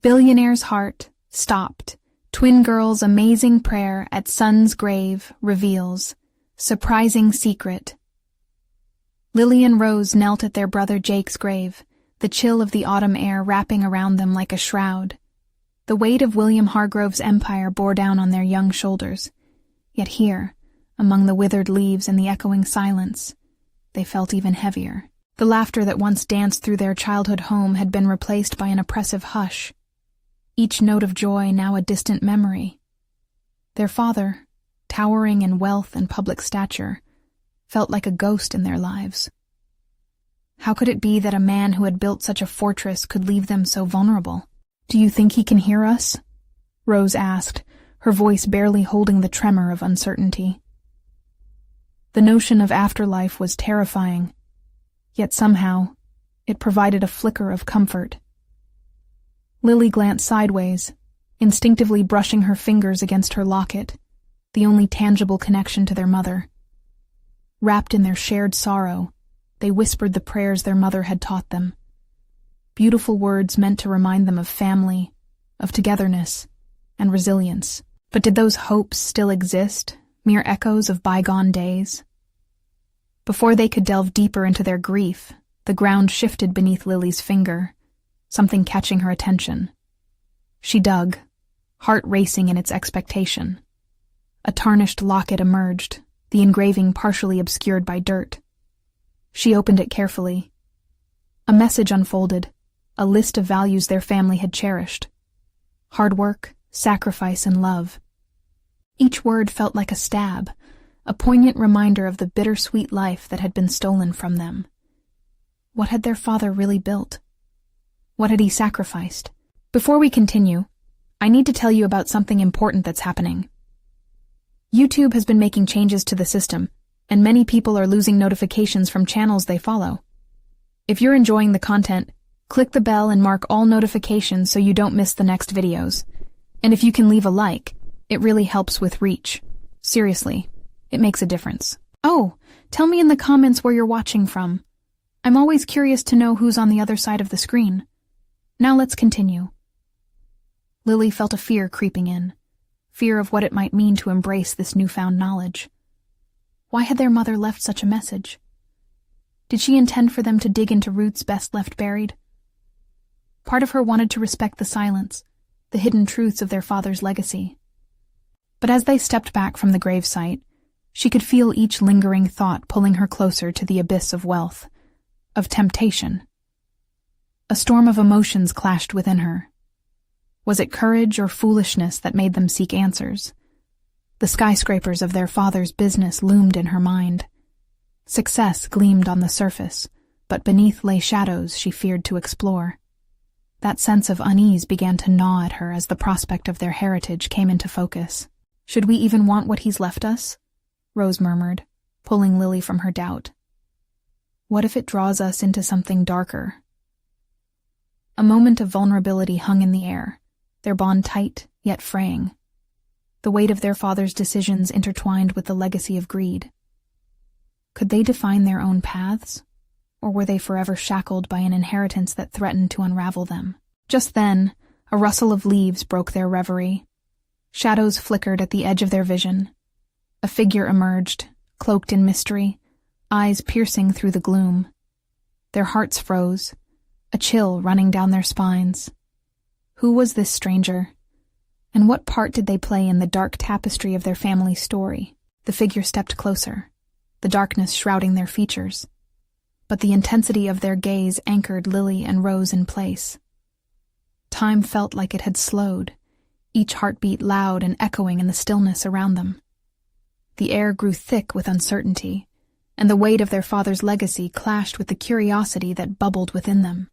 Billionaire's heart stopped. Twin girl's amazing prayer at son's grave reveals surprising secret. Lily and Rose knelt at their brother Jake's grave, the chill of the autumn air wrapping around them like a shroud. The weight of William Hargrove's empire bore down on their young shoulders. Yet here, among the withered leaves and the echoing silence, they felt even heavier. The laughter that once danced through their childhood home had been replaced by an oppressive hush, each note of joy now a distant memory. Their father, towering in wealth and public stature, felt like a ghost in their lives. How could it be that a man who had built such a fortress could leave them so vulnerable? "Do you think he can hear us?" Rose asked, her voice barely holding the tremor of uncertainty. The notion of afterlife was terrifying, yet somehow it provided a flicker of comfort. Lily glanced sideways, instinctively brushing her fingers against her locket, the only tangible connection to their mother. Wrapped in their shared sorrow, they whispered the prayers their mother had taught them. Beautiful words meant to remind them of family, of togetherness, and resilience. But did those hopes still exist, mere echoes of bygone days? Before they could delve deeper into their grief, the ground shifted beneath Lily's finger, something catching her attention. She dug, heart racing in its expectation. A tarnished locket emerged, the engraving partially obscured by dirt. She opened it carefully. A message unfolded, a list of values their family had cherished. Hard work, sacrifice, and love. Each word felt like a stab, a poignant reminder of the bittersweet life that had been stolen from them. What had their father really built? What had he sacrificed? Before we continue, I need to tell you about something important that's happening. YouTube has been making changes to the system, and many people are losing notifications from channels they follow. If you're enjoying the content, click the bell and mark all notifications so you don't miss the next videos. And if you can leave a like, it really helps with reach. Seriously, it makes a difference. Oh, tell me in the comments where you're watching from. I'm always curious to know who's on the other side of the screen. Now let's continue. Lily felt a fear creeping in, fear of what it might mean to embrace this newfound knowledge. Why had their mother left such a message? Did she intend for them to dig into roots best left buried? Part of her wanted to respect the silence, the hidden truths of their father's legacy. But as they stepped back from the gravesite, she could feel each lingering thought pulling her closer to the abyss of wealth, of temptation. A storm of emotions clashed within her. Was it courage or foolishness that made them seek answers? The skyscrapers of their father's business loomed in her mind. Success gleamed on the surface, but beneath lay shadows she feared to explore. That sense of unease began to gnaw at her as the prospect of their heritage came into focus. "Should we even want what he's left us?" Rose murmured, pulling Lily from her doubt. "What if it draws us into something darker?" A moment of vulnerability hung in the air, their bond tight yet fraying. The weight of their father's decisions intertwined with the legacy of greed. Could they define their own paths, or were they forever shackled by an inheritance that threatened to unravel them? Just then, a rustle of leaves broke their reverie. Shadows flickered at the edge of their vision. A figure emerged, cloaked in mystery, eyes piercing through the gloom. Their hearts froze, a chill running down their spines. Who was this stranger? And what part did they play in the dark tapestry of their family's story? The figure stepped closer, the darkness shrouding their features. But the intensity of their gaze anchored Lily and Rose in place. Time felt like it had slowed, each heartbeat loud and echoing in the stillness around them. The air grew thick with uncertainty, and the weight of their father's legacy clashed with the curiosity that bubbled within them.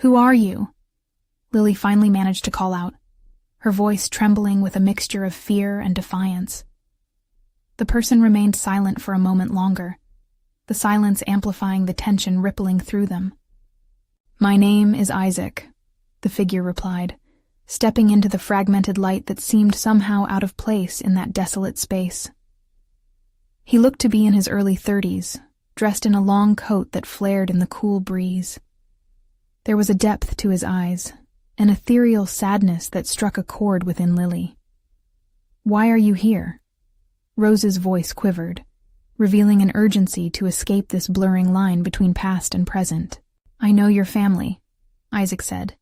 "Who are you?" Lily finally managed to call out, her voice trembling with a mixture of fear and defiance. The person remained silent for a moment longer, the silence amplifying the tension rippling through them. "My name is Isaac," the figure replied, stepping into the fragmented light that seemed somehow out of place in that desolate space. He looked to be in his early 30s, dressed in a long coat that flared in the cool breeze. There was a depth to his eyes, an ethereal sadness that struck a chord within Lily. "Why are you here?" Rose's voice quivered, revealing an urgency to escape this blurring line between past and present. "I know your family," Isaac said,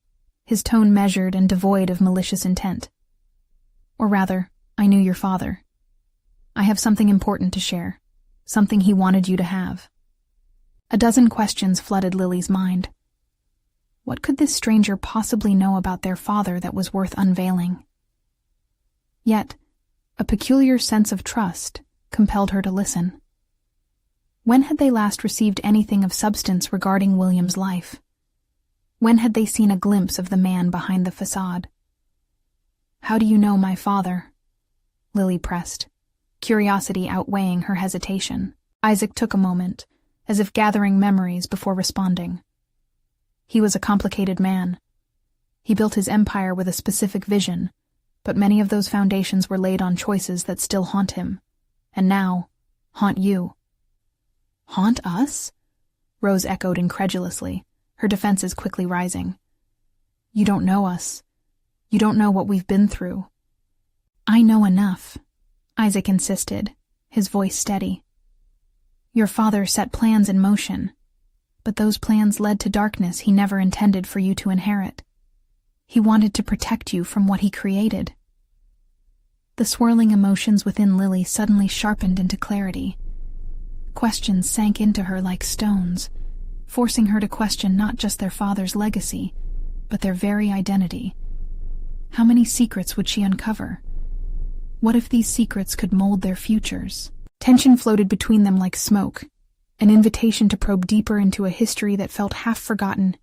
his tone measured and devoid of malicious intent. "Or rather, I knew your father. I have something important to share, something he wanted you to have." A dozen questions flooded Lily's mind. What could this stranger possibly know about their father that was worth unveiling? Yet, a peculiar sense of trust compelled her to listen. When had they last received anything of substance regarding William's life? When had they seen a glimpse of the man behind the facade? "How do you know my father?" Lily pressed, curiosity outweighing her hesitation. Isaac took a moment, as if gathering memories before responding. He was a complicated man. He built his empire with a specific vision, but many of those foundations were laid on choices that still haunt him, and now haunt you. "Haunt us?" Rose echoed incredulously, her defenses quickly rising. "You don't know us. You don't know what we've been through." "I know enough," Isaac insisted, his voice steady. "Your father set plans in motion, but those plans led to darkness he never intended for you to inherit. He wanted to protect you from what he created." The swirling emotions within Lily suddenly sharpened into clarity. Questions sank into her like stones, forcing her to question not just their father's legacy, but their very identity. How many secrets would she uncover? What if these secrets could mold their futures? Tension floated between them like smoke, an invitation to probe deeper into a history that felt half-forgotten,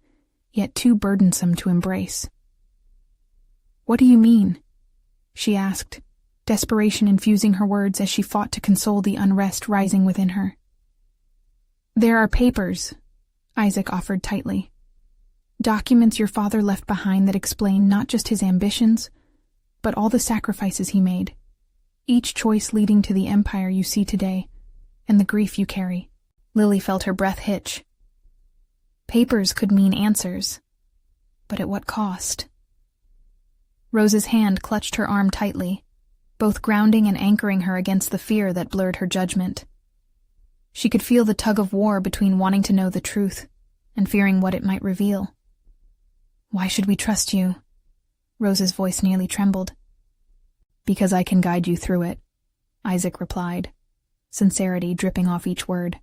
yet too burdensome to embrace. "What do you mean?" she asked, desperation infusing her words as she fought to console the unrest rising within her. "There are papers," Isaac offered tightly. "Documents your father left behind that explain not just his ambitions, but all the sacrifices he made, each choice leading to the empire you see today, and the grief you carry." Lily felt her breath hitch. Papers could mean answers, but at what cost? Rose's hand clutched her arm tightly, both grounding and anchoring her against the fear that blurred her judgment. She could feel the tug-of-war between wanting to know the truth and fearing what it might reveal. "Why should we trust you?" Rose's voice nearly trembled. "Because I can guide you through it," Isaac replied, sincerity dripping off each word.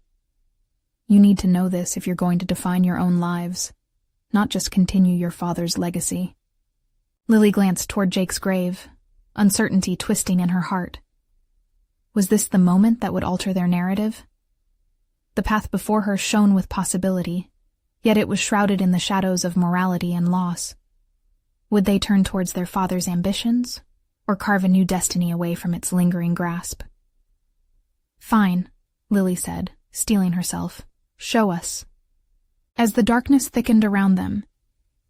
"You need to know this if you're going to define your own lives, not just continue your father's legacy." Lily glanced toward Jake's grave, uncertainty twisting in her heart. Was this the moment that would alter their narrative? The path before her shone with possibility, yet it was shrouded in the shadows of morality and loss. Would they turn towards their father's ambitions, or carve a new destiny away from its lingering grasp? "Fine," Lily said, steeling herself. "Show us." As the darkness thickened around them,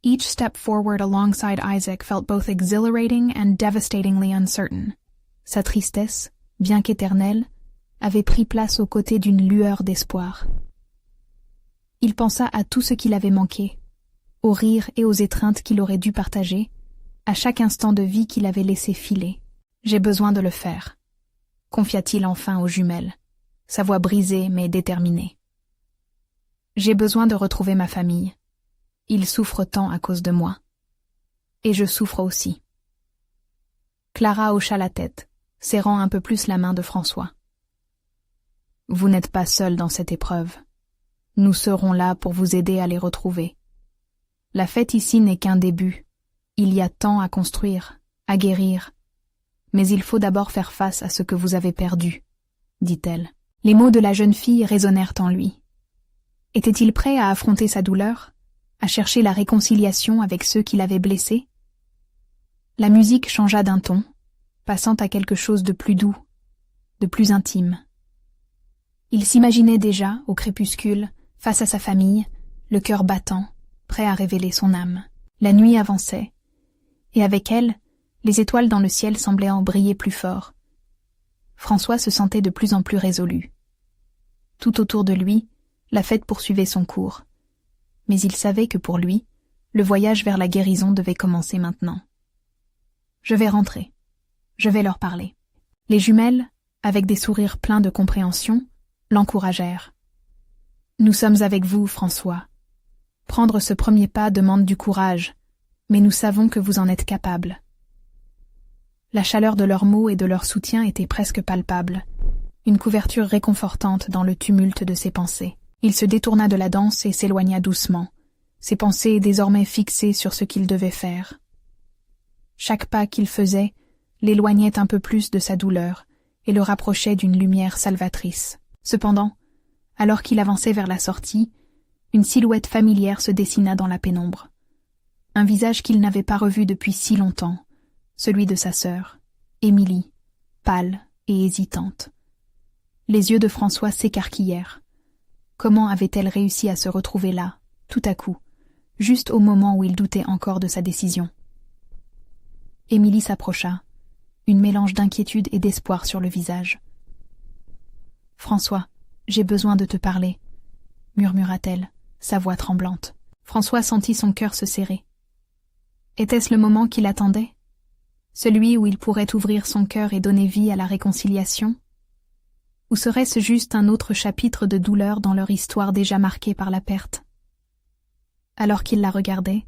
each step forward alongside Isaac felt both exhilarating and devastatingly uncertain. Sa tristesse, bien qu'éternelle, avait pris place aux côtés d'une lueur d'espoir. Il pensa à tout ce qu'il avait manqué, aux rires et aux étreintes qu'il aurait dû partager, à chaque instant de vie qu'il avait laissé filer. «J'ai besoin de le faire», confia-t-il enfin aux jumelles, sa voix brisée mais déterminée. «J'ai besoin de retrouver ma famille. Ils souffrent tant à cause de moi. Et je souffre aussi». Clara hocha la tête, serrant un peu plus la main de François. «Vous n'êtes pas seul dans cette épreuve. Nous serons là pour vous aider à les retrouver. La fête ici n'est qu'un début. Il y a tant à construire, à guérir. Mais il faut d'abord faire face à ce que vous avez perdu», dit-elle. Les mots de la jeune fille résonnèrent en lui. Était-il prêt à affronter sa douleur, à chercher la réconciliation avec ceux qui l'avaient blessé? La musique changea d'un ton, passant à quelque chose de plus doux, de plus intime. Il s'imaginait déjà, au crépuscule, face à sa famille, le cœur battant, prêt à révéler son âme. La nuit avançait, et avec elle, les étoiles dans le ciel semblaient en briller plus fort. François se sentait de plus en plus résolu. Tout autour de lui, la fête poursuivait son cours, mais il savait que pour lui, Le voyage vers la guérison devait commencer maintenant. Je vais rentrer. Je vais leur parler. Les jumelles, avec des sourires pleins de compréhension, l'encouragèrent. Nous sommes avec vous, François. Prendre ce premier pas demande du courage, mais nous savons que vous en êtes capable. La chaleur de leurs mots et de leur soutien était presque palpable, une couverture réconfortante dans le tumulte de ses pensées. Il se détourna de la danse et s'éloigna doucement, ses pensées désormais fixées sur ce qu'il devait faire. Chaque pas qu'il faisait l'éloignait un peu plus de sa douleur et le rapprochait d'une lumière salvatrice. Cependant, alors qu'il avançait vers la sortie, une silhouette familière se dessina dans la pénombre. Un visage qu'il n'avait pas revu depuis si longtemps, celui de sa sœur, Émilie, pâle et hésitante. Les yeux de François s'écarquillèrent. Comment avait-elle réussi à se retrouver là, tout à coup, juste au moment où il doutait encore de sa décision? Émilie s'approcha, une mélange d'inquiétude et d'espoir sur le visage. « François, j'ai besoin de te parler, » murmura-t-elle, sa voix tremblante. François sentit son cœur se serrer. Était-ce le moment qu'il attendait? Celui où il pourrait ouvrir son cœur et donner vie à la réconciliation? Ou serait-ce juste un autre chapitre de douleur dans leur histoire déjà marquée par la perte? Alors qu'il la regardait,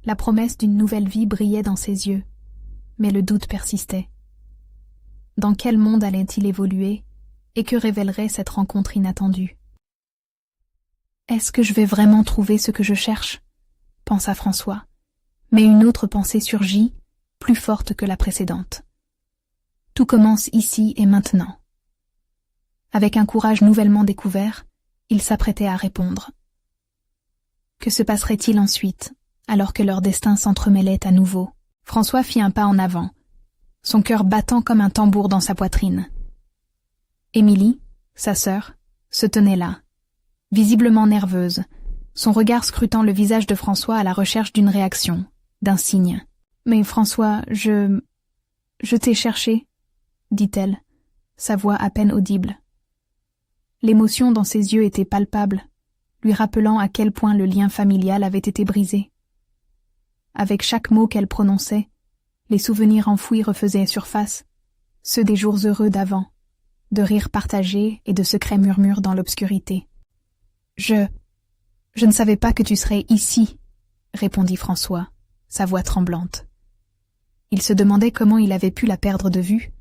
la promesse d'une nouvelle vie brillait dans ses yeux, mais le doute persistait. Dans quel monde allait-il évoluer, et que révélerait cette rencontre inattendue? Est-ce que je vais vraiment trouver ce que je cherche? Pensa François, mais une autre pensée surgit, plus forte que la précédente. Tout commence ici et maintenant. Avec un courage nouvellement découvert, il s'apprêtait à répondre. Que se passerait-il ensuite, alors que leur destin s'entremêlait à nouveau? François fit un pas en avant, son cœur battant comme un tambour dans sa poitrine. Émilie, sa sœur, se tenait là, visiblement nerveuse, son regard scrutant le visage de François à la recherche d'une réaction, d'un signe. « Mais François, je t'ai cherché, » dit-elle, sa voix à peine audible. L'émotion dans ses yeux était palpable, lui rappelant à quel point le lien familial avait été brisé. Avec chaque mot qu'elle prononçait, les souvenirs enfouis refaisaient surface, ceux des jours heureux d'avant, de rires partagés et de secrets murmures dans l'obscurité. « Je ne savais pas que tu serais ici, » répondit François, sa voix tremblante. Il se demandait comment il avait pu la perdre de vue.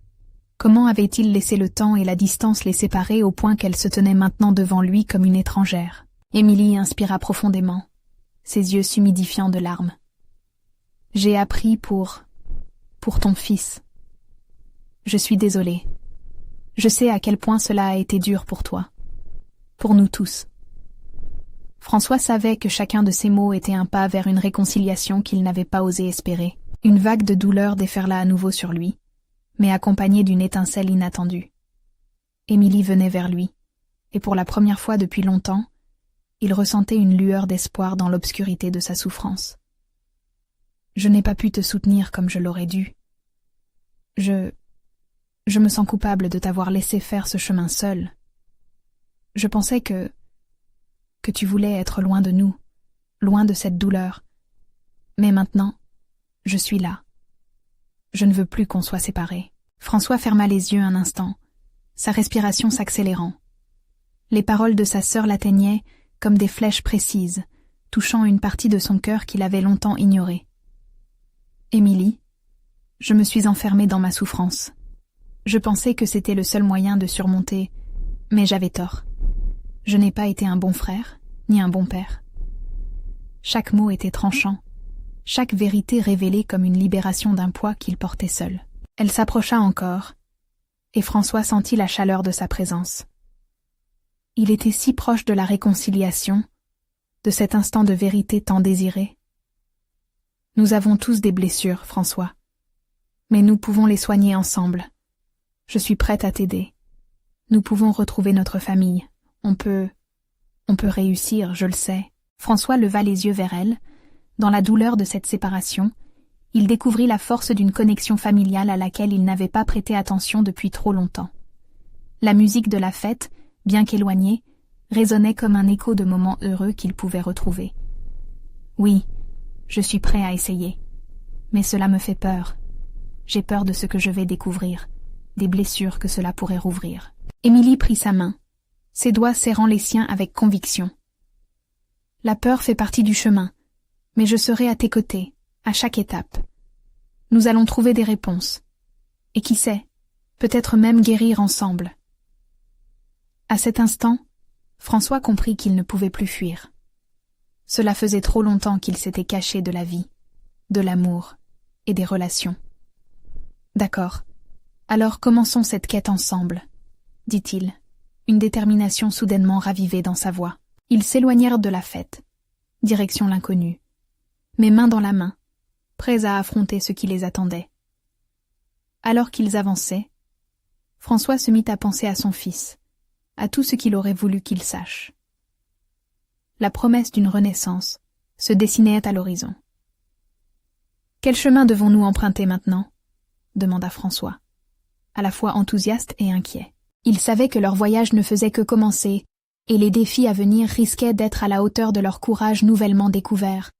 Comment avait-il laissé le temps et la distance les séparer au point qu'elle se tenait maintenant devant lui comme une étrangère? Émilie inspira profondément, ses yeux s'humidifiant de larmes. « J'ai appris pour ton fils. Je suis désolée. Je sais à quel point cela a été dur pour toi. Pour nous tous. » François savait que chacun de ces mots était un pas vers une réconciliation qu'il n'avait pas osé espérer. Une vague de douleur déferla à nouveau sur lui, mais accompagnée d'une étincelle inattendue. Émilie venait vers lui, et pour la première fois depuis longtemps, il ressentait une lueur d'espoir dans l'obscurité de sa souffrance. « Je n'ai pas pu te soutenir comme je l'aurais dû. Je me sens coupable de t'avoir laissé faire ce chemin seul. Je pensais que tu voulais être loin de nous, loin de cette douleur. Mais maintenant, je suis là. Je ne veux plus qu'on soit séparés. » François ferma les yeux un instant, sa respiration s'accélérant. Les paroles de sa sœur l'atteignaient comme des flèches précises, touchant une partie de son cœur qu'il avait longtemps ignorée. « Émilie, je me suis enfermée dans ma souffrance. Je pensais que c'était le seul moyen de surmonter, mais j'avais tort. Je n'ai pas été un bon frère, ni un bon père. » Chaque mot était tranchant, chaque vérité révélée comme une libération d'un poids qu'il portait seul. Elle s'approcha encore, et François sentit la chaleur de sa présence. Il était si proche de la réconciliation, de cet instant de vérité tant désiré. « Nous avons tous des blessures, François, mais nous pouvons les soigner ensemble. Je suis prête à t'aider. Nous pouvons retrouver notre famille. On peut réussir, je le sais. » François leva les yeux vers elle. Dans la douleur de cette séparation, il découvrit la force d'une connexion familiale à laquelle il n'avait pas prêté attention depuis trop longtemps. La musique de la fête, bien qu'éloignée, résonnait comme un écho de moments heureux qu'il pouvait retrouver. « Oui, Je suis prêt à essayer. Mais cela me fait peur. J'ai peur de ce que je vais découvrir, des blessures que cela pourrait rouvrir. Émilie prit sa main, ses doigts serrant les siens avec conviction. La peur fait partie du chemin, mais je serai à tes côtés, à chaque étape. Nous allons trouver des réponses. Et qui sait, peut-être même guérir ensemble. À cet instant, François comprit qu'il ne pouvait plus fuir. Cela faisait trop longtemps qu'il s'était caché de la vie, de l'amour et des relations. D'accord, alors commençons cette quête ensemble, dit-il, une détermination soudainement ravivée dans sa voix. Ils s'éloignèrent de la fête, direction l'inconnu, mais main dans la main, prêts à affronter ce qui les attendait. Alors qu'ils avançaient, François se mit à penser à son fils, à tout ce qu'il aurait voulu qu'il sache. La promesse d'une renaissance se dessinait à l'horizon. « Quel chemin devons-nous emprunter maintenant ?» demanda François, à la fois enthousiaste et inquiet. Il savait que leur voyage ne faisait que commencer, et les défis à venir risquaient d'être à la hauteur de leur courage nouvellement découvert.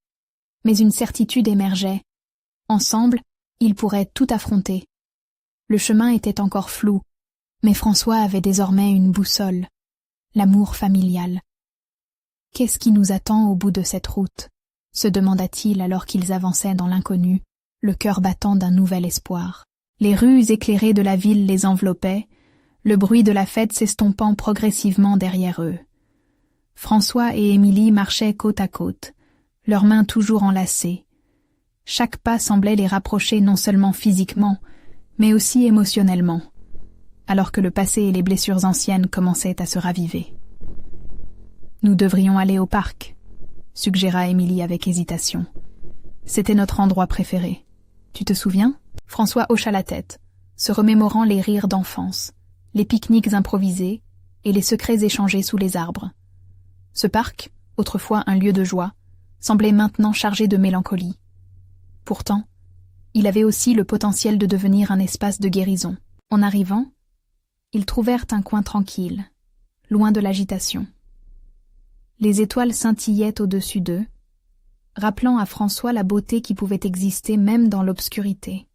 Mais une certitude émergeait. Ensemble, ils pourraient tout affronter. Le chemin était encore flou, mais François avait désormais une boussole, l'amour familial. « Qu'est-ce qui nous attend au bout de cette route ?» se demanda-t-il alors qu'ils avançaient dans l'inconnu, le cœur battant d'un nouvel espoir. Les rues éclairées de la ville les enveloppaient, le bruit de la fête s'estompant progressivement derrière eux. François et Émilie marchaient côte à côte, leurs mains toujours enlacées. Chaque pas semblait les rapprocher non seulement physiquement, mais aussi émotionnellement, alors que le passé et les blessures anciennes commençaient à se raviver. « Nous devrions aller au parc », suggéra Émilie avec hésitation. « C'était notre endroit préféré. Tu te souviens ?» François hocha la tête, se remémorant les rires d'enfance, les pique-niques improvisés et les secrets échangés sous les arbres. Ce parc, autrefois un lieu de joie, semblait maintenant chargé de mélancolie. Pourtant, il avait aussi le potentiel de devenir un espace de guérison. En arrivant, ils trouvèrent un coin tranquille, loin de l'agitation. Les étoiles scintillaient au-dessus d'eux, rappelant à François la beauté qui pouvait exister même dans l'obscurité.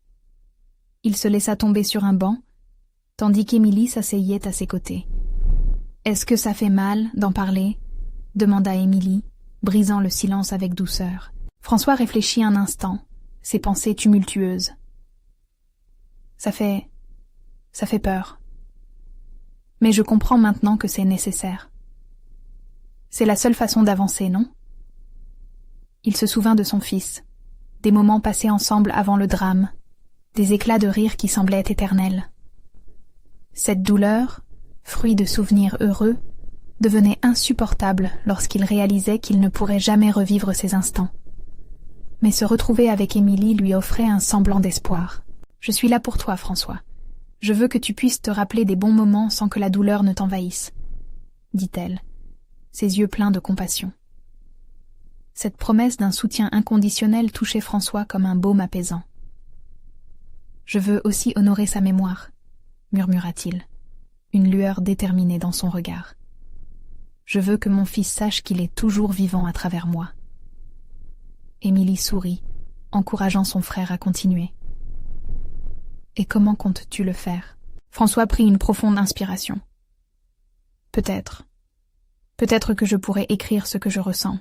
Il se laissa tomber sur un banc, tandis qu'Émilie s'asseyait à ses côtés. « Est-ce que ça fait mal d'en parler ?» demanda Émilie, brisant le silence avec douceur. François réfléchit un instant, ses pensées tumultueuses. « Ça fait peur. Mais je comprends maintenant que c'est nécessaire. C'est la seule façon d'avancer, non ?» Il se souvint de son fils, des moments passés ensemble avant le drame, des éclats de rire qui semblaient éternels. Cette douleur, fruit de souvenirs heureux, devenait insupportable lorsqu'il réalisait qu'il ne pourrait jamais revivre ces instants. Mais se retrouver avec Émilie lui offrait un semblant d'espoir. « Je suis là pour toi, François. Je veux que tu puisses te rappeler des bons moments sans que la douleur ne t'envahisse, » dit-elle, ses yeux pleins de compassion. Cette promesse d'un soutien inconditionnel touchait François comme un baume apaisant. « Je veux aussi honorer sa mémoire, » murmura-t-il, une lueur déterminée dans son regard. « Je veux que mon fils sache qu'il est toujours vivant à travers moi. » Émilie sourit, encourageant son frère à continuer. « Et comment comptes-tu le faire ?» François prit une profonde inspiration. « Peut-être que je pourrais écrire ce que je ressens,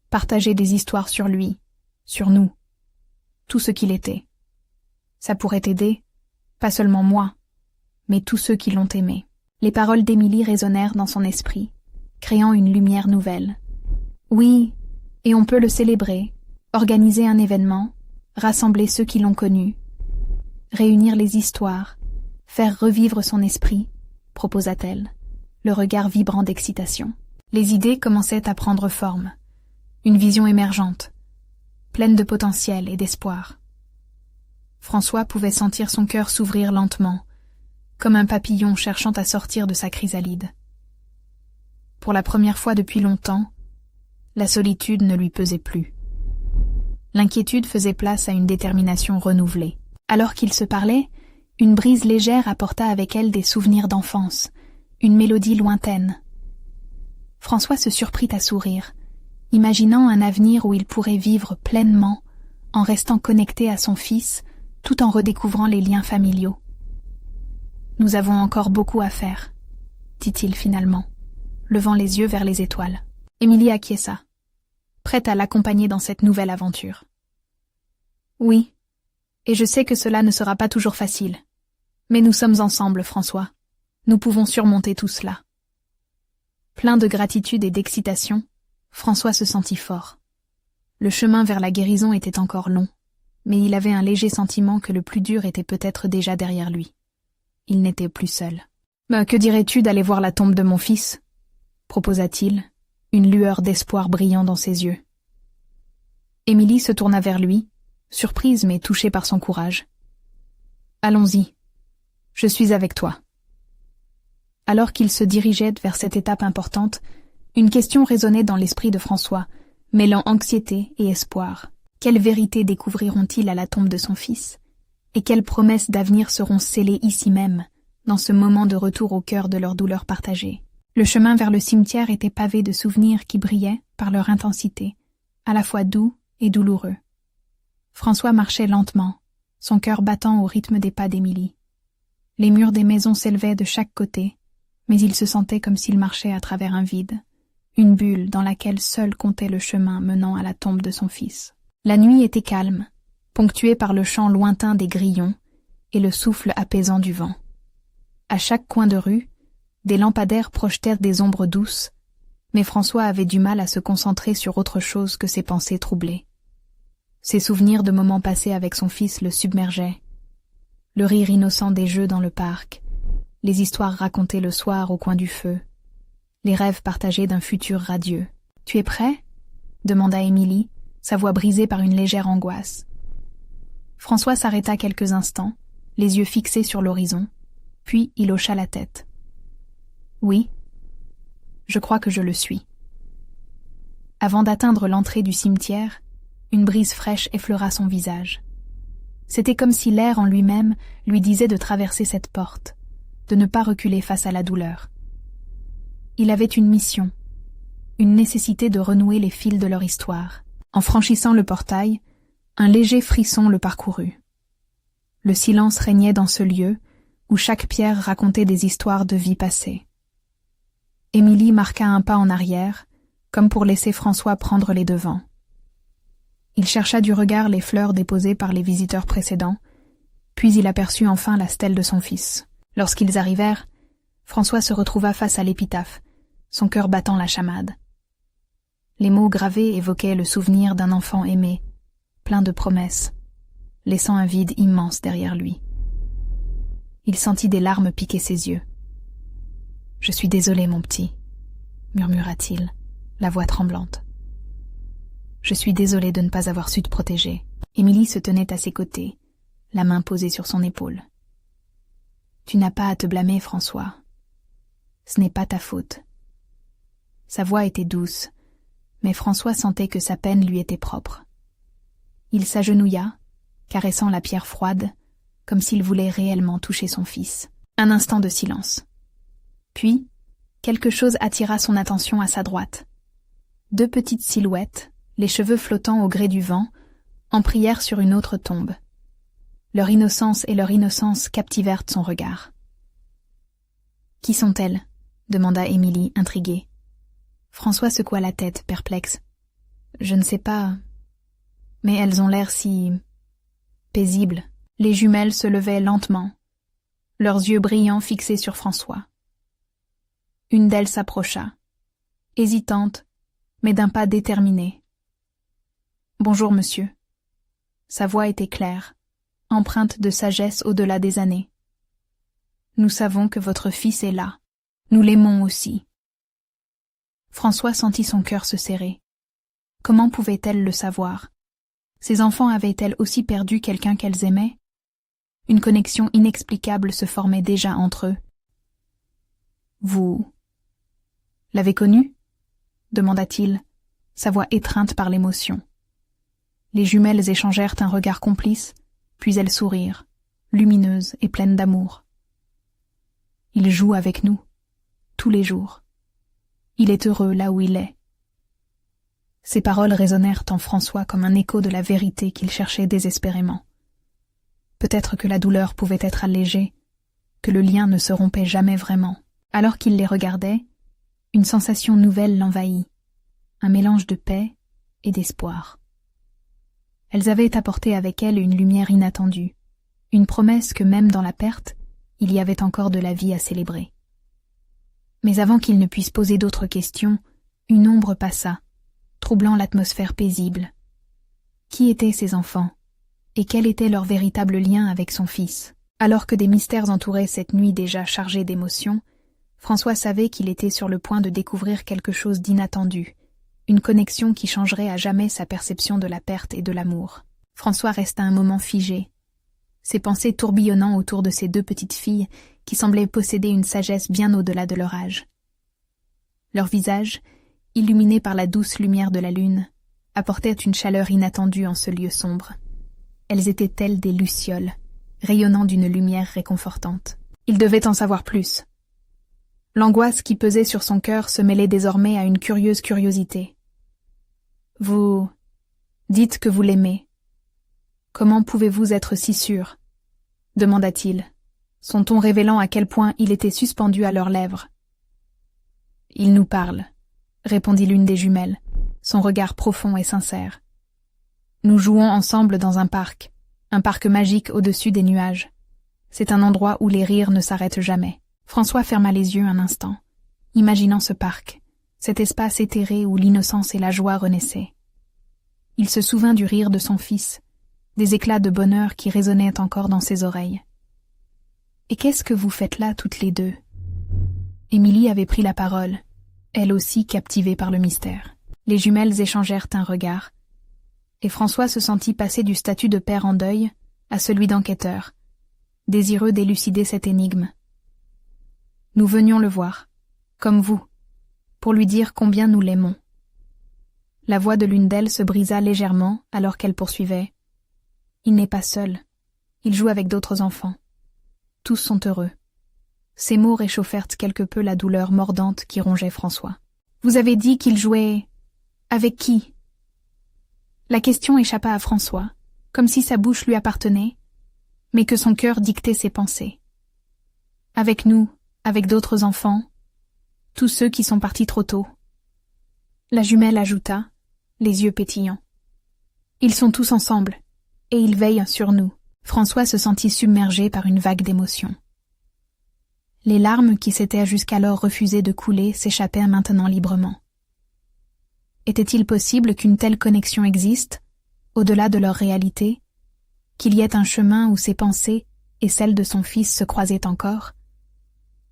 partager des histoires sur lui, sur nous, tout ce qu'il était. Ça pourrait aider, pas seulement moi, mais tous ceux qui l'ont aimé. » Les paroles d'Émilie résonnèrent dans son esprit, créant une lumière nouvelle. Oui, et on peut le célébrer, organiser un événement, rassembler ceux qui l'ont connu, réunir les histoires, faire revivre son esprit, proposa-t-elle, le regard vibrant d'excitation. Les idées commençaient à prendre forme, une vision émergente, pleine de potentiel et d'espoir. François pouvait sentir son cœur s'ouvrir lentement, comme un papillon cherchant à sortir de sa chrysalide. Pour la première fois depuis longtemps, la solitude ne lui pesait plus. L'inquiétude faisait place à une détermination renouvelée. Alors qu'ils se parlaient, une brise légère apporta avec elle des souvenirs d'enfance, une mélodie lointaine. François se surprit à sourire, imaginant un avenir où il pourrait vivre pleinement en restant connecté à son fils tout en redécouvrant les liens familiaux. « Nous avons encore beaucoup à faire », dit-il finalement, levant les yeux vers les étoiles. Émilie acquiesça, prête à l'accompagner dans cette nouvelle aventure. « Oui, et je sais que cela ne sera pas toujours facile. Mais nous sommes ensemble, François. Nous pouvons surmonter tout cela. » Plein de gratitude et d'excitation, François se sentit fort. Le chemin vers la guérison était encore long, mais il avait un léger sentiment que le plus dur était peut-être déjà derrière lui. Il n'était plus seul. « Que dirais-tu d'aller voir la tombe de mon fils ?» proposa-t-il, une lueur d'espoir brillant dans ses yeux. Émilie se tourna vers lui, surprise mais touchée par son courage. « Allons-y. Je suis avec toi. » Alors qu'ils se dirigeaient vers cette étape importante, une question résonnait dans l'esprit de François, mêlant anxiété et espoir. Quelle vérité découvriront-ils à la tombe de son fils? Et quelles promesses d'avenir seront scellées ici même, dans ce moment de retour au cœur de leur douleur partagée? Le chemin vers le cimetière était pavé de souvenirs qui brillaient par leur intensité, à la fois doux et douloureux. François marchait lentement, son cœur battant au rythme des pas d'Émilie. Les murs des maisons s'élevaient de chaque côté, mais il se sentait comme s'il marchait à travers un vide, une bulle dans laquelle seul comptait le chemin menant à la tombe de son fils. La nuit était calme, ponctuée par le chant lointain des grillons et le souffle apaisant du vent. À chaque coin de rue, des lampadaires projetèrent des ombres douces, mais François avait du mal à se concentrer sur autre chose que ses pensées troublées. Ses souvenirs de moments passés avec son fils le submergeaient. Le rire innocent des jeux dans le parc, les histoires racontées le soir au coin du feu, les rêves partagés d'un futur radieux. « Tu es prêt ?» demanda Émilie, sa voix brisée par une légère angoisse. François s'arrêta quelques instants, les yeux fixés sur l'horizon, puis il hocha la tête. « Oui, je crois que je le suis. » Avant d'atteindre l'entrée du cimetière, une brise fraîche effleura son visage. C'était comme si l'air en lui-même lui disait de traverser cette porte, de ne pas reculer face à la douleur. Il avait une mission, une nécessité de renouer les fils de leur histoire. En franchissant le portail, un léger frisson le parcourut. Le silence régnait dans ce lieu où chaque pierre racontait des histoires de vie passée. Émilie marqua un pas en arrière, comme pour laisser François prendre les devants. Il chercha du regard les fleurs déposées par les visiteurs précédents, puis il aperçut enfin la stèle de son fils. Lorsqu'ils arrivèrent, François se retrouva face à l'épitaphe, son cœur battant la chamade. Les mots gravés évoquaient le souvenir d'un enfant aimé, plein de promesses, laissant un vide immense derrière lui. Il sentit des larmes piquer ses yeux. « Je suis désolé, mon petit, » murmura-t-il, la voix tremblante. « Je suis désolé de ne pas avoir su te protéger. » Émilie se tenait à ses côtés, la main posée sur son épaule. « Tu n'as pas à te blâmer, François. Ce n'est pas ta faute. » Sa voix était douce, mais François sentait que sa peine lui était propre. Il s'agenouilla, caressant la pierre froide, comme s'il voulait réellement toucher son fils. Un instant de silence. Puis, quelque chose attira son attention à sa droite. Deux petites silhouettes, les cheveux flottant au gré du vent, en prièrent sur une autre tombe. Leur innocence et leur innocence captivèrent son regard. « Qui sont-elles » demanda Émilie, intriguée. François secoua la tête, perplexe. « Je ne sais pas, mais elles ont l'air si... paisibles. » Les jumelles se levaient lentement, leurs yeux brillants fixés sur François. Une d'elles s'approcha, hésitante, mais d'un pas déterminé. « Bonjour, monsieur. » Sa voix était claire, empreinte de sagesse au-delà des années. « Nous savons que votre fils est là. Nous l'aimons aussi. » François sentit son cœur se serrer. Comment pouvait-elle le savoir? Ses enfants avaient-elles aussi perdu quelqu'un qu'elles aimaient? Une connexion inexplicable se formait déjà entre eux. « Vous... l'avez connu ?» demanda-t-il, sa voix étreinte par l'émotion. Les jumelles échangèrent un regard complice, puis elles sourirent, lumineuses et pleines d'amour. « Il joue avec nous, tous les jours. Il est heureux là où il est. » Ces paroles résonnèrent en François comme un écho de la vérité qu'il cherchait désespérément. Peut-être que la douleur pouvait être allégée, que le lien ne se rompait jamais vraiment. Alors qu'il les regardait, une sensation nouvelle l'envahit, un mélange de paix et d'espoir. Elles avaient apporté avec elles une lumière inattendue, une promesse que même dans la perte, il y avait encore de la vie à célébrer. Mais avant qu'il ne puisse poser d'autres questions, une ombre passa, troublant l'atmosphère paisible. Qui étaient ces enfants, et quel était leur véritable lien avec son fils? Alors que des mystères entouraient cette nuit déjà chargée d'émotions, François savait qu'il était sur le point de découvrir quelque chose d'inattendu, une connexion qui changerait à jamais sa perception de la perte et de l'amour. François resta un moment figé, ses pensées tourbillonnant autour de ces deux petites filles qui semblaient posséder une sagesse bien au-delà de leur âge. Leurs visages, illuminés par la douce lumière de la lune, apportaient une chaleur inattendue en ce lieu sombre. Elles étaient telles des lucioles, rayonnant d'une lumière réconfortante. Il devait en savoir plus. L'angoisse qui pesait sur son cœur se mêlait désormais à une curieuse curiosité. « Vous dites que vous l'aimez. Comment pouvez-vous être si sûr ?» demanda-t-il, son ton révélant à quel point il était suspendu à leurs lèvres. « Il nous parle, » répondit l'une des jumelles, son regard profond et sincère. « Nous jouons ensemble dans un parc magique au-dessus des nuages. C'est un endroit où les rires ne s'arrêtent jamais. » François ferma les yeux un instant, imaginant ce parc, cet espace éthéré où l'innocence et la joie renaissaient. Il se souvint du rire de son fils, des éclats de bonheur qui résonnaient encore dans ses oreilles. « Et qu'est-ce que vous faites là toutes les deux ?» Émilie avait pris la parole, elle aussi captivée par le mystère. Les jumelles échangèrent un regard, et François se sentit passer du statut de père en deuil à celui d'enquêteur, désireux d'élucider cette énigme. Nous venions le voir, comme vous, pour lui dire combien nous l'aimons. La voix de l'une d'elles se brisa légèrement alors qu'elle poursuivait. Il n'est pas seul, il joue avec d'autres enfants. Tous sont heureux. Ces mots réchauffèrent quelque peu la douleur mordante qui rongeait François. Vous avez dit qu'il jouait... avec qui? La question échappa à François, comme si sa bouche lui appartenait, mais que son cœur dictait ses pensées. Avec nous, avec d'autres enfants, tous ceux qui sont partis trop tôt. La jumelle ajouta, les yeux pétillants. Ils sont tous ensemble, et ils veillent sur nous. François se sentit submergé par une vague d'émotion. Les larmes qui s'étaient jusqu'alors refusées de couler s'échappèrent maintenant librement. Était-il possible qu'une telle connexion existe, au-delà de leur réalité, qu'il y ait un chemin où ses pensées et celles de son fils se croisaient encore?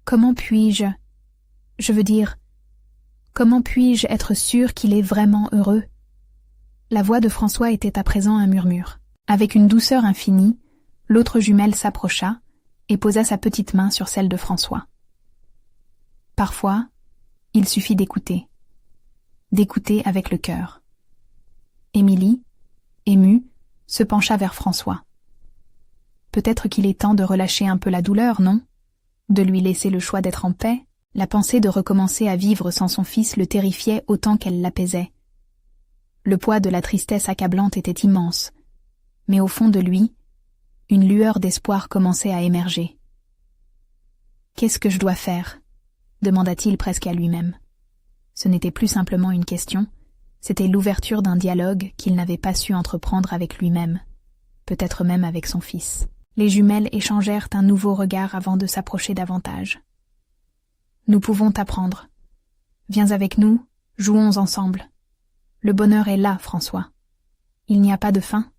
Comment puis-je être sûr qu'il est vraiment heureux? La voix de François était à présent un murmure. Avec une douceur infinie, l'autre jumelle s'approcha et posa sa petite main sur celle de François. Parfois, il suffit d'écouter avec le cœur. Émilie, émue, se pencha vers François. Peut-être qu'il est temps de relâcher un peu la douleur, non? De lui laisser le choix d'être en paix? La pensée de recommencer à vivre sans son fils le terrifiait autant qu'elle l'apaisait. Le poids de la tristesse accablante était immense, mais au fond de lui, une lueur d'espoir commençait à émerger. « Qu'est-ce que je dois faire ?» demanda-t-il presque à lui-même. Ce n'était plus simplement une question, c'était l'ouverture d'un dialogue qu'il n'avait pas su entreprendre avec lui-même, peut-être même avec son fils. Les jumelles échangèrent un nouveau regard avant de s'approcher davantage. « Nous pouvons t'apprendre. Viens avec nous, jouons ensemble. Le bonheur est là, François. Il n'y a pas de fin,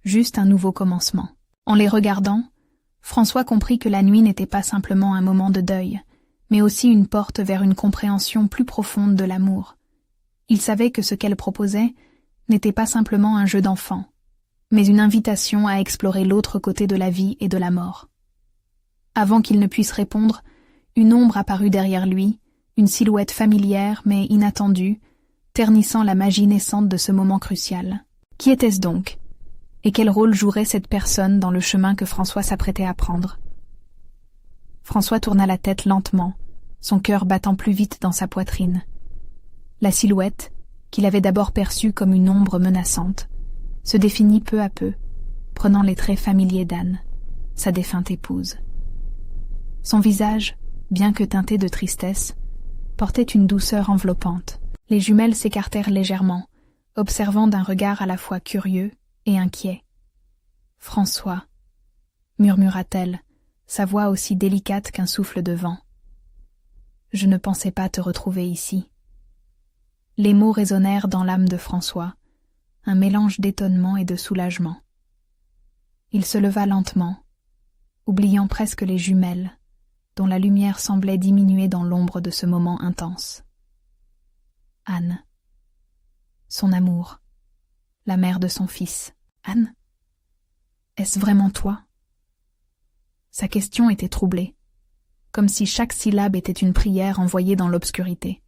juste un nouveau commencement. » En les regardant, François comprit que la nuit n'était pas simplement un moment de deuil, mais aussi une porte vers une compréhension plus profonde de l'amour. Il savait que ce qu'elle proposait n'était pas simplement un jeu d'enfant, mais une invitation à explorer l'autre côté de la vie et de la mort. Avant qu'il ne puisse répondre, une ombre apparut derrière lui, une silhouette familière mais inattendue, ternissant la magie naissante de ce moment crucial. Qui était-ce donc? Et quel rôle jouerait cette personne dans le chemin que François s'apprêtait à prendre? François tourna la tête lentement, son cœur battant plus vite dans sa poitrine. La silhouette, qu'il avait d'abord perçue comme une ombre menaçante, se définit peu à peu, prenant les traits familiers d'Anne, sa défunte épouse. Son visage, bien que teinté de tristesse, portait une douceur enveloppante. Les jumelles s'écartèrent légèrement, observant d'un regard à la fois curieux et inquiet. « François », murmura-t-elle, sa voix aussi délicate qu'un souffle de vent. « Je ne pensais pas te retrouver ici. » Les mots résonnèrent dans l'âme de François, un mélange d'étonnement et de soulagement. Il se leva lentement, oubliant presque les jumelles, dont la lumière semblait diminuer dans l'ombre de ce moment intense. Anne. Son amour. La mère de son fils. Anne? Est-ce vraiment toi? Sa question était troublée, comme si chaque syllabe était une prière envoyée dans l'obscurité.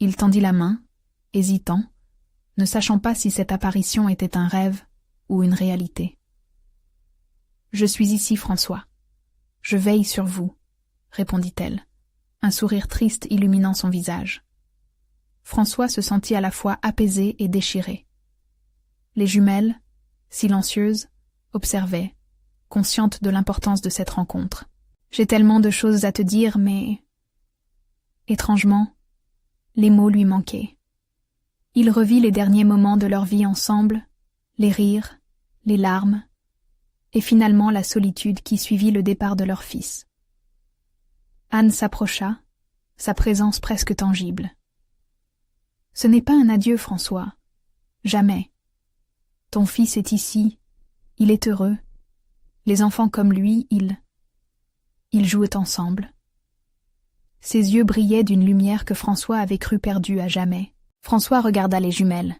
Il tendit la main, hésitant, ne sachant pas si cette apparition était un rêve ou une réalité. « Je suis ici, François. Je veille sur vous, » répondit-elle, un sourire triste illuminant son visage. François se sentit à la fois apaisé et déchiré. Les jumelles, silencieuses, observaient, conscientes de l'importance de cette rencontre. « J'ai tellement de choses à te dire, mais... » Étrangement, les mots lui manquaient. Il revit les derniers moments de leur vie ensemble, les rires, les larmes, et finalement la solitude qui suivit le départ de leur fils. Anne s'approcha, sa présence presque tangible. « Ce n'est pas un adieu, François. Jamais. Ton fils est ici. Il est heureux. Les enfants comme lui, ils jouent ensemble. » Ses yeux brillaient d'une lumière que François avait cru perdue à jamais. François regarda les jumelles.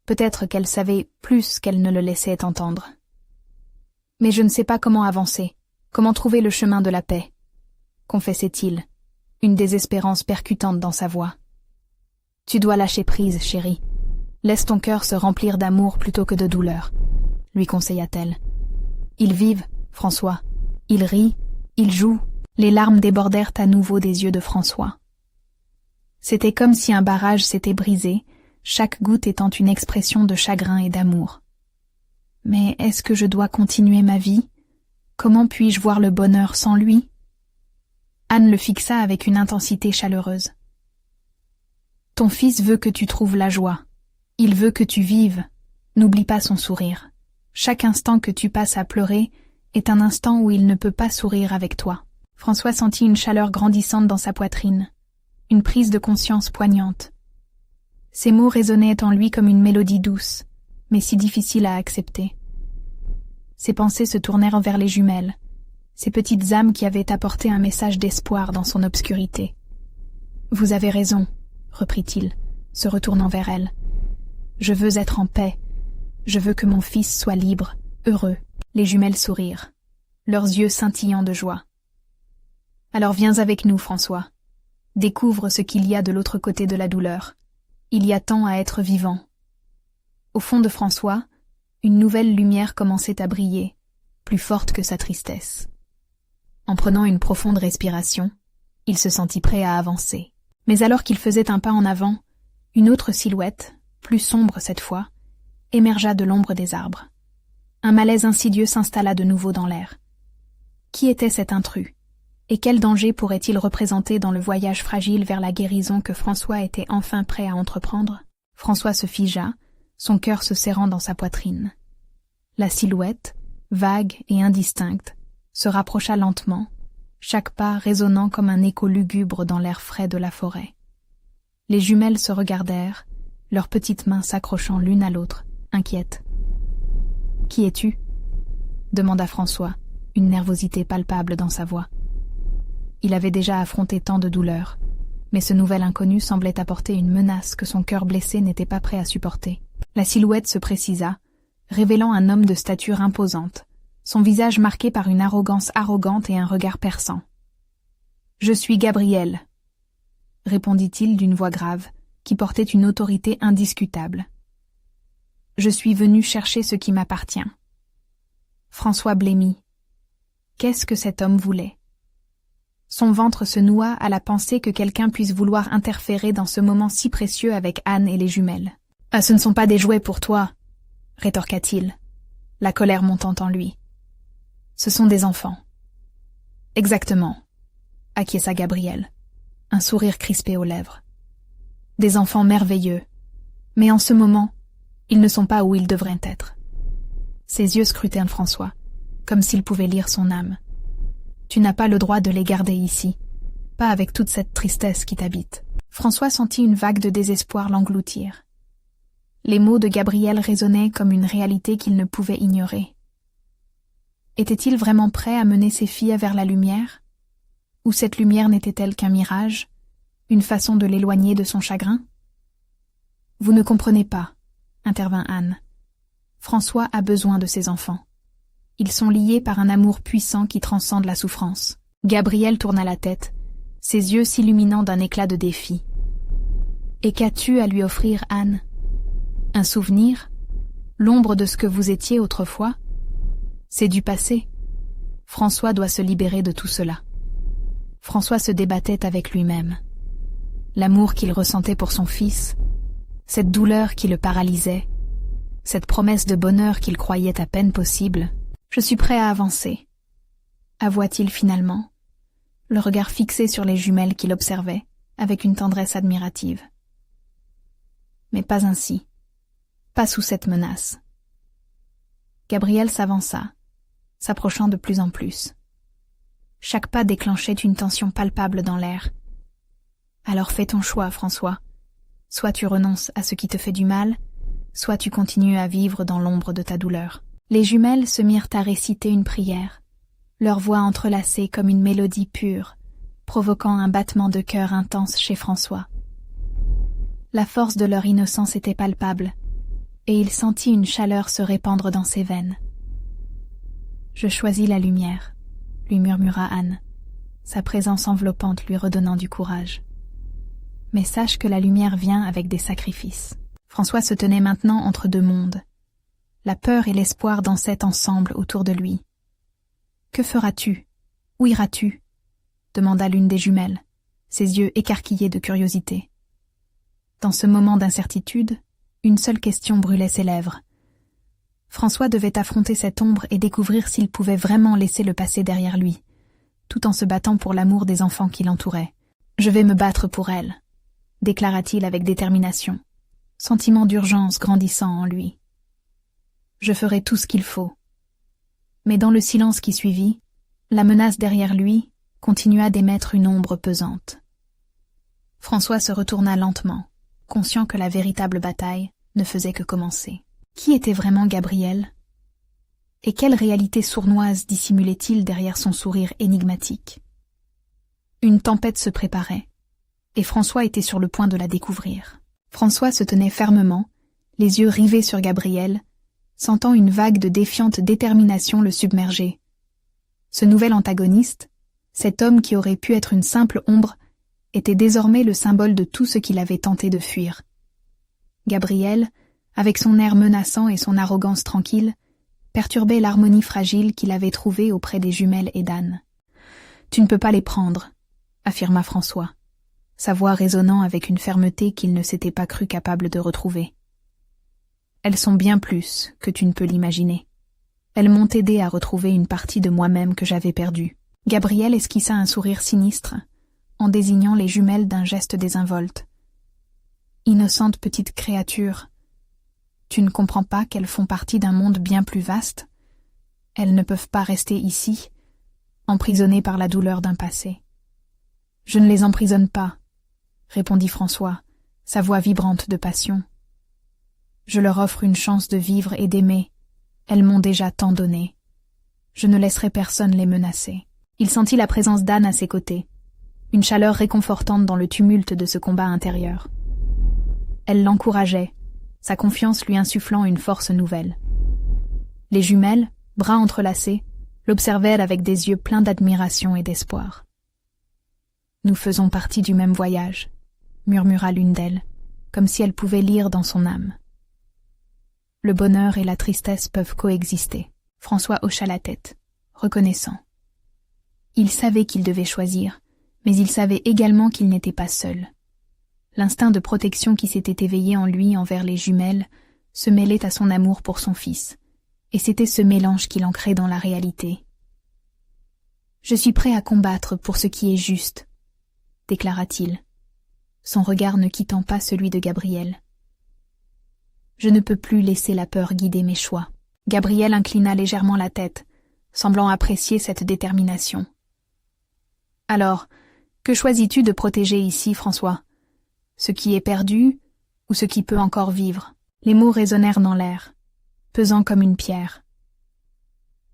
Peut-être qu'elle savait plus qu'elle ne le laissait entendre. « Mais je ne sais pas comment avancer, comment trouver le chemin de la paix, » confessait-il, une désespérance percutante dans sa voix. « Tu dois lâcher prise, chérie. Laisse ton cœur se remplir d'amour plutôt que de douleur, » lui conseilla-t-elle. « Ils vivent, François. Ils rient, ils jouent. » Les larmes débordèrent à nouveau des yeux de François. C'était comme si un barrage s'était brisé, chaque goutte étant une expression de chagrin et d'amour. Mais est-ce que je dois continuer ma vie? Comment puis-je voir le bonheur sans lui? Anne le fixa avec une intensité chaleureuse. Ton fils veut que tu trouves la joie. Il veut que tu vives. N'oublie pas son sourire. Chaque instant que tu passes à pleurer est un instant où il ne peut pas sourire avec toi. François sentit une chaleur grandissante dans sa poitrine, une prise de conscience poignante. Ces mots résonnaient en lui comme une mélodie douce, mais si difficile à accepter. Ses pensées se tournèrent vers les jumelles, ces petites âmes qui avaient apporté un message d'espoir dans son obscurité. « Vous avez raison, » reprit-il, se retournant vers elle. « Je veux être en paix. Je veux que mon fils soit libre, heureux. » Les jumelles sourirent, leurs yeux scintillants de joie. « Alors viens avec nous, François. Découvre ce qu'il y a de l'autre côté de la douleur. Il y a tant à être vivant. » Au fond de François, une nouvelle lumière commençait à briller, plus forte que sa tristesse. En prenant une profonde respiration, il se sentit prêt à avancer. Mais alors qu'il faisait un pas en avant, une autre silhouette, plus sombre cette fois, émergea de l'ombre des arbres. Un malaise insidieux s'installa de nouveau dans l'air. Qui était cet intrus? Et quel danger pourrait-il représenter dans le voyage fragile vers la guérison que François était enfin prêt à entreprendre? François se figea, son cœur se serrant dans sa poitrine. La silhouette, vague et indistincte, se rapprocha lentement, chaque pas résonnant comme un écho lugubre dans l'air frais de la forêt. Les jumelles se regardèrent, leurs petites mains s'accrochant l'une à l'autre, inquiètes. « Qui es-tu » demanda François, une nervosité palpable dans sa voix. Il avait déjà affronté tant de douleurs, mais ce nouvel inconnu semblait apporter une menace que son cœur blessé n'était pas prêt à supporter. La silhouette se précisa, révélant un homme de stature imposante, son visage marqué par une arrogance arrogante et un regard perçant. « Je suis Gabriel » répondit-il d'une voix grave, qui portait une autorité indiscutable. « Je suis venu chercher ce qui m'appartient. » François blêmit. Qu'est-ce que cet homme voulait? Son ventre se noua à la pensée que quelqu'un puisse vouloir interférer dans ce moment si précieux avec Anne et les jumelles. « Ah, ce ne sont pas des jouets pour toi !» rétorqua-t-il, la colère montant en lui. « Ce sont des enfants. »« Exactement, » acquiesça Gabriel, un sourire crispé aux lèvres. « Des enfants merveilleux, mais en ce moment, ils ne sont pas où ils devraient être. » Ses yeux scrutèrent François, comme s'il pouvait lire son âme. « Tu n'as pas le droit de les garder ici, pas avec toute cette tristesse qui t'habite. » François sentit une vague de désespoir l'engloutir. Les mots de Gabriel résonnaient comme une réalité qu'il ne pouvait ignorer. Était-il vraiment prêt à mener ses filles vers la lumière? Ou cette lumière n'était-elle qu'un mirage, une façon de l'éloigner de son chagrin? « Vous ne comprenez pas, » intervint Anne. « François a besoin de ses enfants. Ils sont liés par un amour puissant qui transcende la souffrance. » Gabriel tourna la tête, ses yeux s'illuminant d'un éclat de défi. « Et qu'as-tu à lui offrir, Anne? Un souvenir? L'ombre de ce que vous étiez autrefois? C'est du passé. François doit se libérer de tout cela. » François se débattait avec lui-même. L'amour qu'il ressentait pour son fils, cette douleur qui le paralysait, cette promesse de bonheur qu'il croyait à peine possible. « Je suis prêt à avancer, » avoua-t-il finalement, le regard fixé sur les jumelles qu'il observait avec une tendresse admirative. Mais pas ainsi, pas sous cette menace. Gabriel s'avança, s'approchant de plus en plus. Chaque pas déclenchait une tension palpable dans l'air. « Alors fais ton choix, François. Soit tu renonces à ce qui te fait du mal, soit tu continues à vivre dans l'ombre de ta douleur. » Les jumelles se mirent à réciter une prière, leurs voix entrelacées comme une mélodie pure, provoquant un battement de cœur intense chez François. La force de leur innocence était palpable, et il sentit une chaleur se répandre dans ses veines. « Je choisis la lumière », lui murmura Anne, sa présence enveloppante lui redonnant du courage. « Mais sache que la lumière vient avec des sacrifices. » François se tenait maintenant entre deux mondes. La peur et l'espoir dansaient ensemble autour de lui. « Que feras-tu? Où iras-tu » demanda l'une des jumelles, ses yeux écarquillés de curiosité. Dans ce moment d'incertitude, une seule question brûlait ses lèvres. François devait affronter cette ombre et découvrir s'il pouvait vraiment laisser le passé derrière lui, tout en se battant pour l'amour des enfants qui l'entouraient. « Je vais me battre pour elle », déclara-t-il avec détermination, sentiment d'urgence grandissant en lui. Je ferai tout ce qu'il faut. Mais dans le silence qui suivit, la menace derrière lui continua d'émettre une ombre pesante. François se retourna lentement, conscient que la véritable bataille ne faisait que commencer. Qui était vraiment Gabriel? Et quelle réalité sournoise dissimulait-il derrière son sourire énigmatique? Une tempête se préparait, et François était sur le point de la découvrir. François se tenait fermement, les yeux rivés sur Gabriel, sentant une vague de défiante détermination le submerger. Ce nouvel antagoniste, cet homme qui aurait pu être une simple ombre, était désormais le symbole de tout ce qu'il avait tenté de fuir. Gabriel, avec son air menaçant et son arrogance tranquille, perturbait l'harmonie fragile qu'il avait trouvée auprès des jumelles et d'Anne. « Tu ne peux pas les prendre », affirma François, sa voix résonnant avec une fermeté qu'il ne s'était pas cru capable de retrouver. Elles sont bien plus que tu ne peux l'imaginer. Elles m'ont aidé à retrouver une partie de moi-même que j'avais perdue. Gabriel esquissa un sourire sinistre, en désignant les jumelles d'un geste désinvolte. Innocente petite créature, tu ne comprends pas qu'elles font partie d'un monde bien plus vaste? Elles ne peuvent pas rester ici, emprisonnées par la douleur d'un passé. Je ne les emprisonne pas, répondit François, sa voix vibrante de passion. Je leur offre une chance de vivre et d'aimer. Elles m'ont déjà tant donné. Je ne laisserai personne les menacer. Il sentit la présence d'Anne à ses côtés, une chaleur réconfortante dans le tumulte de ce combat intérieur. Elle l'encourageait, sa confiance lui insufflant une force nouvelle. Les jumelles, bras entrelacés, l'observèrent avec des yeux pleins d'admiration et d'espoir. « Nous faisons partie du même voyage », murmura l'une d'elles, comme si elle pouvait lire dans son âme. Le bonheur et la tristesse peuvent coexister. François hocha la tête, reconnaissant. Il savait qu'il devait choisir, Mais il savait également qu'il n'était pas seul. L'instinct de protection qui s'était éveillé en lui envers les jumelles se mêlait à son amour pour son fils, et c'était ce mélange qui l'ancrait dans la réalité. « Je suis prêt à combattre pour ce qui est juste », déclara-t-il, son regard ne quittant pas celui de Gabriel. « Je ne peux plus laisser la peur guider mes choix. » Gabriel inclina légèrement la tête, semblant apprécier cette détermination. « Alors, que choisis-tu de protéger ici, François? Ce qui est perdu ou ce qui peut encore vivre ?» Les mots résonnèrent dans l'air, pesant comme une pierre.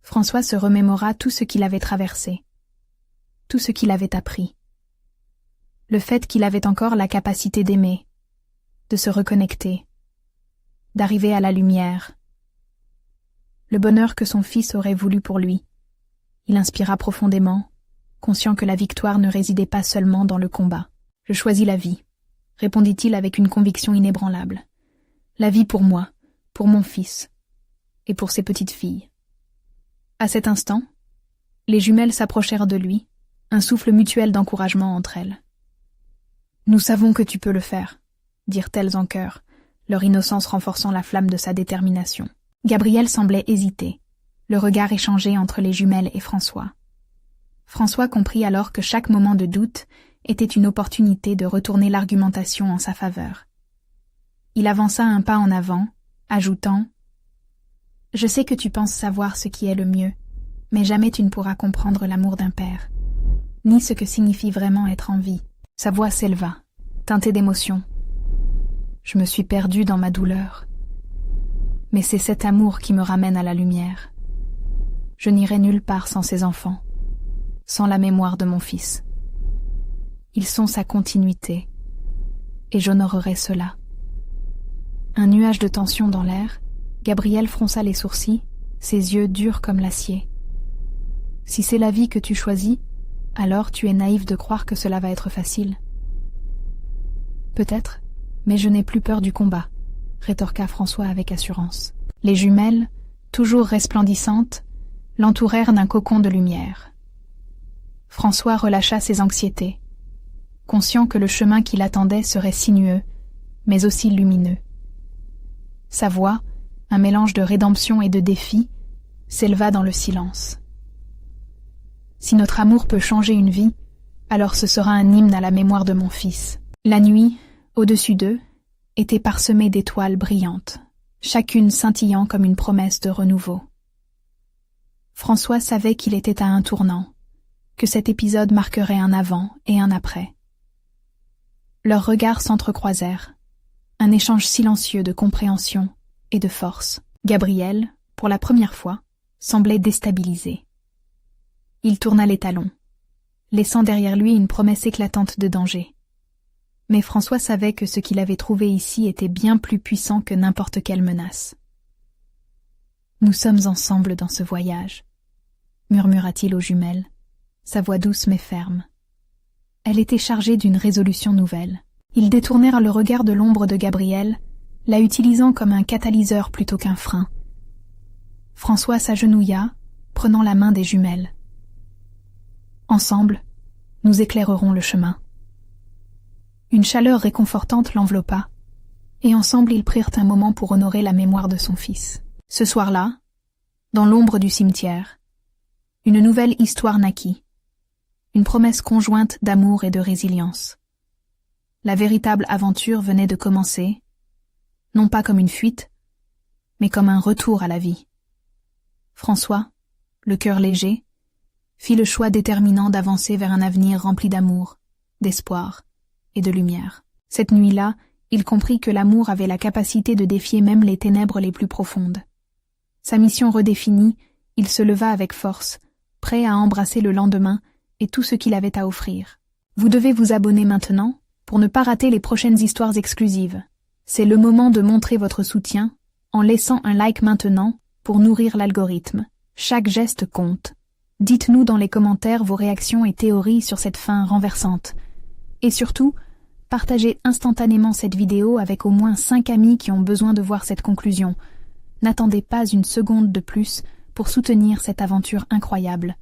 François se remémora tout ce qu'il avait traversé, tout ce qu'il avait appris. Le fait qu'il avait encore la capacité d'aimer, de se reconnecter, d'arriver à la lumière. Le bonheur que son fils aurait voulu pour lui. Il inspira profondément, conscient que la victoire ne résidait pas seulement dans le combat. « Je choisis la vie », répondit-il avec une conviction inébranlable. « La vie pour moi, pour mon fils, et pour ses petites filles. » À cet instant, les jumelles s'approchèrent de lui, un souffle mutuel d'encouragement entre elles. « Nous savons que tu peux le faire », dirent-elles en chœur, leur innocence renforçant la flamme de sa détermination. Gabriel semblait hésiter, le regard échangé entre les jumelles et François. François comprit alors que chaque moment de doute était une opportunité de retourner l'argumentation en sa faveur. Il avança un pas en avant, ajoutant « Je sais que tu penses savoir ce qui est le mieux, mais jamais tu ne pourras comprendre l'amour d'un père, ni ce que signifie vraiment être en vie. » Sa voix s'éleva, teintée d'émotion. « Je me suis perdue dans ma douleur. Mais c'est cet amour qui me ramène à la lumière. Je n'irai nulle part sans ces enfants, sans la mémoire de mon fils. Ils sont sa continuité, et j'honorerai cela. » Un nuage de tension dans l'air, Gabriel fronça les sourcils, ses yeux durs comme l'acier. « Si c'est la vie que tu choisis, alors tu es naïf de croire que cela va être facile. »« Peut-être, mais je n'ai plus peur du combat, » rétorqua François avec assurance. Les jumelles, toujours resplendissantes, l'entourèrent d'un cocon de lumière. François relâcha ses anxiétés, conscient que le chemin qui l'attendait serait sinueux, mais aussi lumineux. Sa voix, un mélange de rédemption et de défi, s'éleva dans le silence. Si notre amour peut changer une vie, alors ce sera un hymne à la mémoire de mon fils. La nuit, au-dessus d'eux, était parsemée d'étoiles brillantes, chacune scintillant comme une promesse de renouveau. François savait qu'il était à un tournant, que cet épisode marquerait un avant et un après. Leurs regards s'entrecroisèrent, un échange silencieux de compréhension et de force. Gabriel, pour la première fois, semblait déstabilisé. Il tourna les talons, laissant derrière lui une promesse éclatante de danger. Mais François savait que ce qu'il avait trouvé ici était bien plus puissant que n'importe quelle menace. « Nous sommes ensemble dans ce voyage », murmura-t-il aux jumelles, sa voix douce mais ferme. Elle était chargée d'une résolution nouvelle. Ils détournèrent le regard de l'ombre de Gabriel, la utilisant comme un catalyseur plutôt qu'un frein. François s'agenouilla, prenant la main des jumelles. « Ensemble, nous éclairerons le chemin. » Une chaleur réconfortante l'enveloppa, et ensemble ils prirent un moment pour honorer la mémoire de son fils. Ce soir-là, dans l'ombre du cimetière, une nouvelle histoire naquit, une promesse conjointe d'amour et de résilience. La véritable aventure venait de commencer, non pas comme une fuite, mais comme un retour à la vie. François, le cœur léger, fit le choix déterminant d'avancer vers un avenir rempli d'amour, d'espoir et de lumière. Cette nuit-là, il comprit que l'amour avait la capacité de défier même les ténèbres les plus profondes. Sa mission redéfinie, il se leva avec force, prêt à embrasser le lendemain et tout ce qu'il avait à offrir. Vous devez vous abonner maintenant pour ne pas rater les prochaines histoires exclusives. C'est le moment de montrer votre soutien en laissant un like maintenant pour nourrir l'algorithme. Chaque geste compte. Dites-nous dans les commentaires vos réactions et théories sur cette fin renversante. Et surtout, partagez instantanément cette vidéo avec au moins 5 amis qui ont besoin de voir cette conclusion. N'attendez pas une seconde de plus pour soutenir cette aventure incroyable.